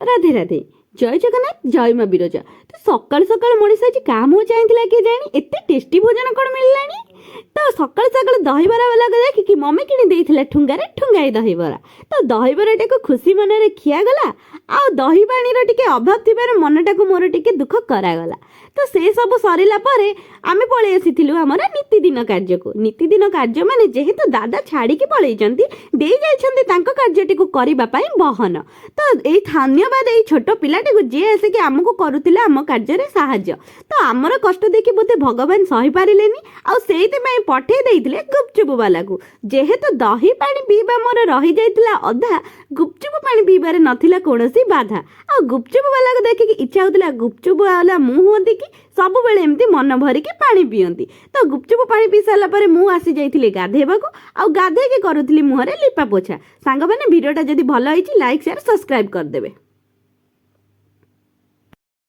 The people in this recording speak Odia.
ରାଧେ ରାଧେ। ଜୟ ଜଗନ୍ନାଥ, ଜୟ ମା ବିରଜା। ତ ସକାଳୁ ସକାଳୁ ମଣିଷ ଆଜି କାମ ଚାହିଁଥିଲା କିଏ ଜାଣି ଏତେ ଟେଷ୍ଟି ଭୋଜନ କ'ଣ ମିଳିଲାଣି। ତ ସକାଳୁ ସକାଳୁ ଦହିବରା ବାଲାକୁ ଦେଖିକି ମମି କିଣି ଦେଇଥିଲା ଠୁଙ୍ଗାରେ ଠୁଙ୍ଗାଏ ଦହିବରା। ତ ଦହିବରାଟାକୁ ଖୁସି ମନରେ ଖିଆଗଲା। ଆଉ ଦହି ପାଣିର ଟିକେ ଅଭାବ ଥିବାରୁ ମନଟାକୁ ମୋର ଟିକେ ଦୁଃଖ କରାଗଲା। ତ ସେ ସବୁ ସରିଲା ପରେ ଆମେ ପଳେଇ ଆସିଥିଲୁ ଆମର ନୀତିଦିନ କାର୍ଯ୍ୟକୁ। ନୀତିଦିନ କାର୍ଯ୍ୟ ମାନେ ଯେହେତୁ ଦାଦା ଛାଡ଼ିକି ପଳେଇଛନ୍ତି, ଦେଇ ଯାଇଛନ୍ତି ତାଙ୍କ କାର୍ଯ୍ୟଟିକୁ କରିବା ପାଇଁ ବହନ। ତ ଏଇ ଧନ୍ୟବାଦ ଏଇ ଛୋଟ ପିଲାଟିକୁ ଯିଏ ଆସିକି ଆମକୁ କରୁଥିଲା ଆମ କାର୍ଯ୍ୟରେ ସାହାଯ୍ୟ। ତ ଆମର କଷ୍ଟ ଦେଖି ବୋଧେ ଭଗବାନ ସହିପାରିଲେନି, ଆଉ ସେଇଥିପାଇଁ ପଠେଇ ଦେଇଥିଲେ ଗୁପଚୁପ ବାଲାକୁ। ଯେହେତୁ ଦହି ପାଣି ପିଇବା ମୋର ରହିଯାଇଥିଲା ଅଧା, ଗୁପଚୁପ ପାଣି ପିଇବାରେ ନଥିଲା କୌଣସି ବାଧା। ଆଉ ଗୁପଚୁପ ବାଲାକୁ ଦେଖିକି ଇଚ୍ଛା ହେଉଥିଲା ଗୁପଚୁପ ବାଲା ମୁଁ ହୁଅନ୍ତି କି ସବୁବେଳେ ଏମିତି ମନ ଭରିକି ପାଣି ପିଅନ୍ତି। ତ ଗୁପଚୁପ ପାଣି ପିଇ ସାରିଲା ପରେ ମୁଁ ଆସିଯାଇଥିଲି ଗାଧେଇବାକୁ, ଆଉ ଗାଧେଇକି କରୁଥିଲି ମୁହଁରେ ଲିପା ପୋଛା। ସାଙ୍ଗମାନେ ଭିଡ଼ିଓଟା ଯଦି ଭଲ ହେଇଛି ଲାଇକ୍ ସେୟାର ସବସ୍କ୍ରାଇବ୍ କରିଦେବେ।